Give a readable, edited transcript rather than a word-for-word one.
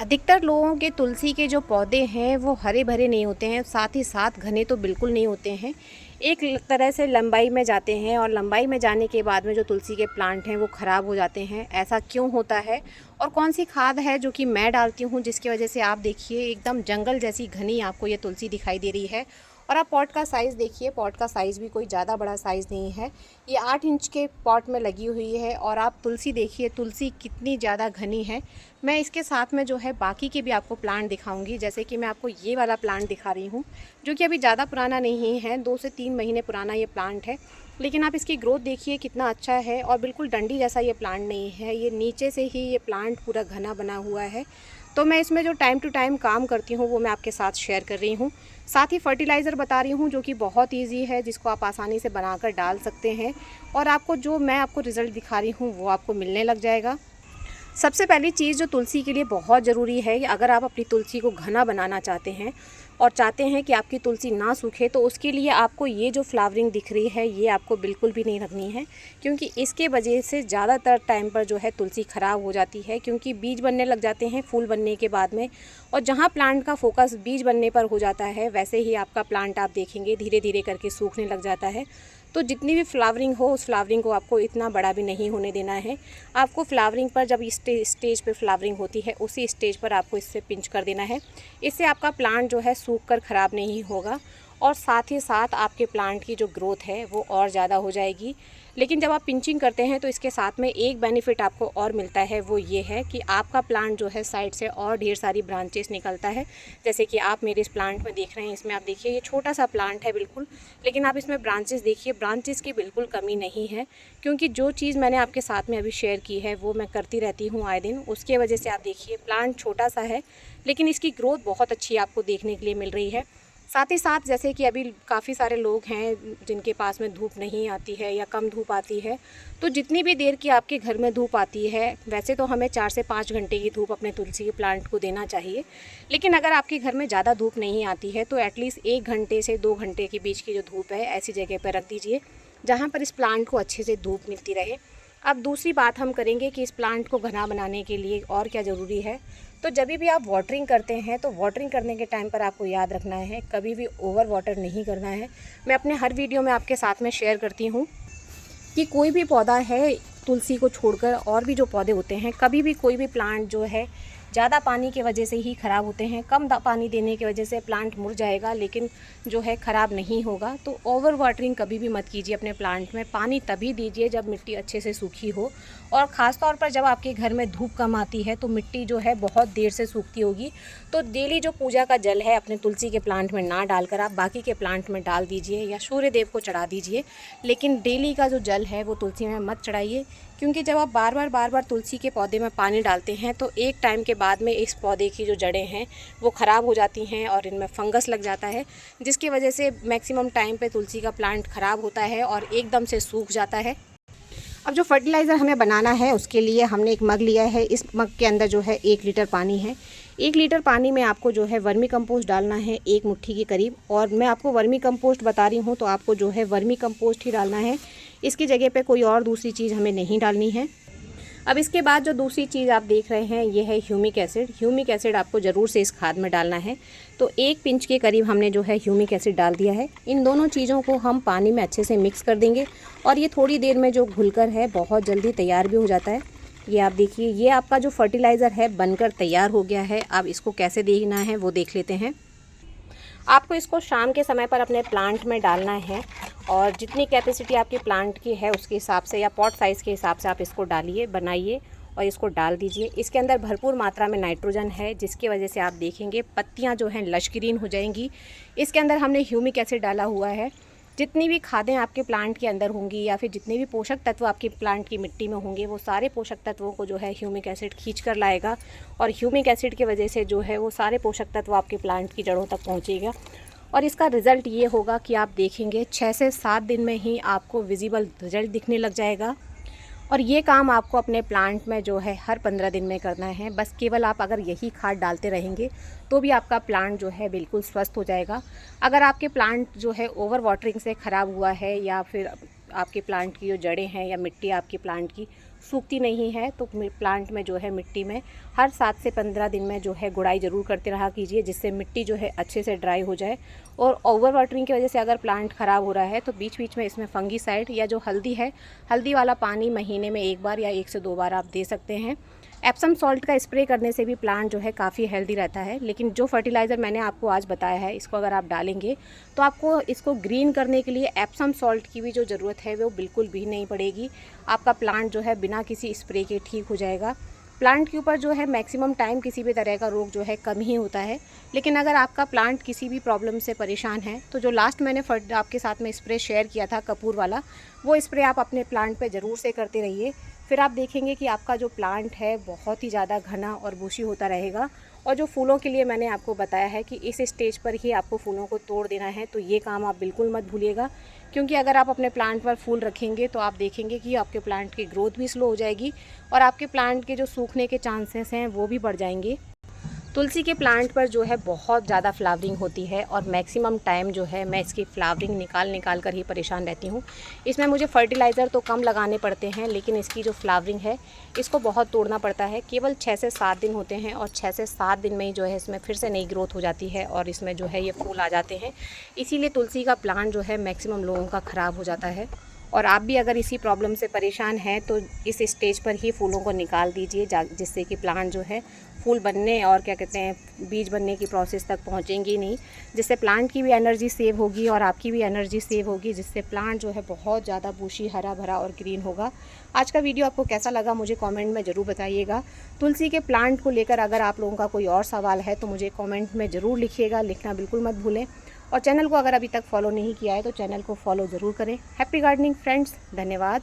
अधिकतर लोगों के तुलसी के जो पौधे हैं वो हरे भरे नहीं होते हैं, साथ ही साथ घने तो बिल्कुल नहीं होते हैं। एक तरह से लंबाई में जाते हैं और लंबाई में जाने के बाद में जो तुलसी के प्लांट हैं वो ख़राब हो जाते हैं। ऐसा क्यों होता है और कौन सी खाद है जो कि मैं डालती हूँ जिसकी वजह से आप देखिए एकदम जंगल जैसी घनी आपको ये तुलसी दिखाई दे रही है। और आप पॉट का साइज़ देखिए, पॉट का साइज़ भी कोई ज़्यादा बड़ा साइज़ नहीं है। ये 8 इंच के पॉट में लगी हुई है और आप तुलसी देखिए, तुलसी कितनी ज़्यादा घनी है। मैं इसके साथ में जो है बाकी के भी आपको प्लांट दिखाऊंगी। जैसे कि मैं आपको ये वाला प्लांट दिखा रही हूँ जो कि अभी ज़्यादा पुराना नहीं है, 2 से 3 महीने पुराना ये प्लांट है। लेकिन आप इसकी ग्रोथ देखिए कितना अच्छा है और बिल्कुल डंडी जैसा ये प्लांट नहीं है, ये नीचे से ही ये प्लांट पूरा घना बना हुआ है। तो मैं इसमें जो टाइम टू टाइम काम करती हूँ वो मैं आपके साथ शेयर कर रही हूँ। साथ ही फर्टिलाइज़र बता रही हूँ जो कि बहुत ईजी है, जिसको आप आसानी से बनाकर डाल सकते हैं और आपको जो मैं आपको रिज़ल्ट दिखा रही हूँ वो आपको मिलने लग जाएगा। सबसे पहली चीज़ जो तुलसी के लिए बहुत ज़रूरी है कि अगर आप अपनी तुलसी को घना बनाना चाहते हैं और चाहते हैं कि आपकी तुलसी ना सूखे, तो उसके लिए आपको ये जो फ्लावरिंग दिख रही है ये आपको बिल्कुल भी नहीं रखनी है, क्योंकि इसके वजह से ज़्यादातर टाइम पर जो है तुलसी ख़राब हो जाती है, क्योंकि बीज बनने लग जाते हैं फूल बनने के बाद में। और जहाँ प्लांट का फोकस बीज बनने पर हो जाता है वैसे ही आपका प्लांट आप देखेंगे धीरे धीरे करके सूखने लग जाता है। तो जितनी भी फ्लावरिंग हो उस फ्लावरिंग को आपको इतना बड़ा भी नहीं होने देना है। आपको फ्लावरिंग पर जब स्टेज पे फ्लावरिंग होती है उसी स्टेज पर आपको इससे पिंच कर देना है। इससे आपका प्लांट जो है सूख कर ख़राब नहीं होगा और साथ ही साथ आपके प्लांट की जो ग्रोथ है वो और ज़्यादा हो जाएगी। लेकिन जब आप पिंचिंग करते हैं तो इसके साथ में एक बेनिफिट आपको और मिलता है, वो ये है कि आपका प्लांट जो है साइड से और ढेर सारी ब्रांचेस निकलता है। जैसे कि आप मेरे इस प्लांट में देख रहे हैं, इसमें आप देखिए ये छोटा सा प्लांट है बिल्कुल, लेकिन आप इसमें ब्रांचेस देखिए, ब्रांचेस की बिल्कुल कमी नहीं है, क्योंकि जो चीज़ मैंने आपके साथ में अभी शेयर की है वो मैं करती रहती हूँ आए दिन। उसके वजह से आप देखिए प्लांट छोटा सा है लेकिन इसकी ग्रोथ बहुत अच्छी आपको देखने के लिए मिल रही है। साथ ही साथ जैसे कि अभी काफ़ी सारे लोग हैं जिनके पास में धूप नहीं आती है या कम धूप आती है, तो जितनी भी देर की आपके घर में धूप आती है, वैसे तो हमें 4 से 5 घंटे की धूप अपने तुलसी के प्लांट को देना चाहिए। लेकिन अगर आपके घर में ज़्यादा धूप नहीं आती है तो एटलीस्ट 1 घंटे से 2 घंटे के बीच की जो धूप है ऐसी जगह पर रख दीजिए जहाँ पर इस प्लांट को अच्छे से धूप मिलती रहे। अब दूसरी बात हम करेंगे कि इस प्लांट को घना बनाने के लिए और क्या ज़रूरी है। तो जब भी आप वाटरिंग करते हैं तो वाटरिंग करने के टाइम पर आपको याद रखना है कभी भी ओवर वाटर नहीं करना है। मैं अपने हर वीडियो में आपके साथ में शेयर करती हूँ कि कोई भी पौधा है तुलसी को छोड़कर और भी जो पौधे होते हैं, कभी भी कोई भी प्लांट जो है ज़्यादा पानी की वजह से ही ख़राब होते हैं। कम पानी देने की वजह से प्लांट मुड़ जाएगा लेकिन जो है ख़राब नहीं होगा। तो ओवर वाटरिंग कभी भी मत कीजिए अपने प्लांट में। पानी तभी दीजिए जब मिट्टी अच्छे से सूखी हो, और ख़ास तौर पर जब आपके घर में धूप कम आती है तो मिट्टी जो है बहुत देर से सूखती होगी। तो डेली जो पूजा का जल है अपने तुलसी के प्लांट में ना डालकर आप बाकी के प्लांट में डाल दीजिए या सूर्य देव को चढ़ा दीजिए, लेकिन डेली का जो जल है वो तुलसी में मत चढ़ाइए। क्योंकि जब आप बार बार तुलसी के पौधे में पानी डालते हैं तो एक टाइम के बाद में इस पौधे की जो जड़ें हैं वो ख़राब हो जाती हैं और इनमें फंगस लग जाता है, जिसकी वजह से मैक्सिमम टाइम पे तुलसी का प्लांट ख़राब होता है और एकदम से सूख जाता है। अब जो फर्टिलाइज़र हमें बनाना है उसके लिए हमने एक मग लिया है। इस मग के अंदर जो है 1 लीटर पानी है। 1 लीटर पानी में आपको जो है वर्मी कंपोस्ट डालना है 1 मुट्ठी के करीब। और मैं आपको वर्मी कंपोस्ट बता रही हूँ तो आपको जो है वर्मी कंपोस्ट ही डालना है, इसकी जगह पे कोई और दूसरी चीज़ हमें नहीं डालनी है। अब इसके बाद जो दूसरी चीज़ आप देख रहे हैं ये है ह्यूमिक एसिड। ह्यूमिक एसिड आपको ज़रूर से इस खाद में डालना है। तो 1 पिंच के करीब हमने जो है ह्यूमिक एसिड डाल दिया है। इन दोनों चीज़ों को हम पानी में अच्छे से मिक्स कर देंगे और ये थोड़ी देर में जो घुलकर है बहुत जल्दी तैयार भी हो जाता है। ये आप देखिए, ये आपका जो फर्टिलाइज़र है बनकर तैयार हो गया है। अब इसको कैसे देखना है वो देख लेते हैं। आपको इसको शाम के समय पर अपने प्लांट में डालना है और जितनी कैपेसिटी आपके प्लांट की है उसके हिसाब से या पॉट साइज़ के हिसाब से आप इसको डालिए, बनाइए और इसको डाल दीजिए। इसके अंदर भरपूर मात्रा में नाइट्रोजन है, जिसकी वजह से आप देखेंगे पत्तियां जो हैं लश ग्रीन हो जाएंगी। इसके अंदर हमने ह्यूमिक एसिड डाला हुआ है। जितनी भी खादें आपके प्लांट के अंदर होंगी या फिर जितने भी पोषक तत्व आपके प्लांट की मिट्टी में होंगे वो सारे पोषक तत्वों को जो है ह्यूमिक एसिड खींच कर लाएगा और ह्यूमिक एसिड की वजह से जो है वो सारे पोषक तत्व आपके प्लांट की जड़ों तक पहुँचेगा। और इसका रिज़ल्ट ये होगा कि आप देखेंगे 6 से 7 दिन में ही आपको विजिबल रिज़ल्ट दिखने लग जाएगा। और ये काम आपको अपने प्लांट में जो है हर 15 दिन में करना है। बस केवल आप अगर यही खाद डालते रहेंगे तो भी आपका प्लांट जो है बिल्कुल स्वस्थ हो जाएगा। अगर आपके प्लांट जो है ओवर वाटरिंग से ख़राब हुआ है या फिर आपके प्लांट की जो जड़ें हैं या मिट्टी आपकी प्लांट की सूखती नहीं है तो प्लांट में जो है मिट्टी में हर 7 से 15 दिन में जो है गुड़ाई ज़रूर करते रहा कीजिए, जिससे मिट्टी जो है अच्छे से ड्राई हो जाए। और ओवर वाटरिंग की वजह से अगर प्लांट ख़राब हो रहा है तो बीच बीच में इसमें फंगीसाइड या जो हल्दी है, हल्दी वाला पानी महीने में 1 बार या 1 से 2 बार आप दे सकते हैं। एप्सम सॉल्ट का स्प्रे करने से भी प्लांट जो है काफ़ी हेल्दी रहता है। लेकिन जो फर्टिलाइज़र मैंने आपको आज बताया है, इसको अगर आप डालेंगे तो आपको इसको ग्रीन करने के लिए एप्सम सॉल्ट की भी जो ज़रूरत है वो बिल्कुल भी नहीं पड़ेगी। आपका प्लांट जो है बिना किसी स्प्रे के ठीक हो जाएगा। प्लांट के ऊपर जो है मैक्सिमम टाइम किसी भी तरह का रोग जो है कम ही होता है। लेकिन अगर आपका प्लांट किसी भी प्रॉब्लम से परेशान है तो जो लास्ट मैंने आपके साथ में स्प्रे शेयर किया था कपूर वाला, वो स्प्रे आप अपने प्लांट पे ज़रूर से करते रहिए। फिर आप देखेंगे कि आपका जो प्लांट है बहुत ही ज़्यादा घना और बुशी होता रहेगा। और जो फूलों के लिए मैंने आपको बताया है कि इस स्टेज पर ही आपको फूलों को तोड़ देना है, तो ये काम आप बिल्कुल मत भूलिएगा। क्योंकि अगर आप अपने प्लांट पर फूल रखेंगे तो आप देखेंगे कि आपके प्लांट की ग्रोथ भी स्लो हो जाएगी और आपके प्लांट के जो सूखने के चांसेस हैं वो भी बढ़ जाएंगे। तुलसी के प्लांट पर जो है बहुत ज़्यादा फ्लावरिंग होती है और मैक्सिमम टाइम जो है मैं इसकी फ्लावरिंग निकाल कर ही परेशान रहती हूँ। इसमें मुझे फर्टिलाइज़र तो कम लगाने पड़ते हैं, लेकिन इसकी जो फ्लावरिंग है इसको बहुत तोड़ना पड़ता है। केवल 6 से 7 दिन होते हैं और 6 से 7 दिन में ही जो है इसमें फिर से नई ग्रोथ हो जाती है और इसमें जो है ये फूल आ जाते हैं। इसीलिए तुलसी का प्लांट जो है मैक्सिमम लोगों का ख़राब हो जाता है। और आप भी अगर इसी प्रॉब्लम से परेशान हैं तो इस स्टेज पर ही फूलों को निकाल दीजिए, जिससे कि प्लांट जो है फूल बनने और क्या कहते हैं बीज बनने की प्रोसेस तक पहुंचेंगी नहीं, जिससे प्लांट की भी एनर्जी सेव होगी और आपकी भी एनर्जी सेव होगी, जिससे प्लांट जो है बहुत ज़्यादा बुशी, हरा भरा और ग्रीन होगा। आज का वीडियो आपको कैसा लगा मुझे कमेंट में ज़रूर बताइएगा। तुलसी के प्लांट को लेकर अगर आप लोगों का कोई और सवाल है तो मुझे कॉमेंट में ज़रूर लिखिएगा, लिखना बिल्कुल मत भूलें। और चैनल को अगर अभी तक फॉलो नहीं किया है तो चैनल को फॉलो ज़रूर करें। हैप्पी गार्डनिंग फ्रेंड्स, धन्यवाद।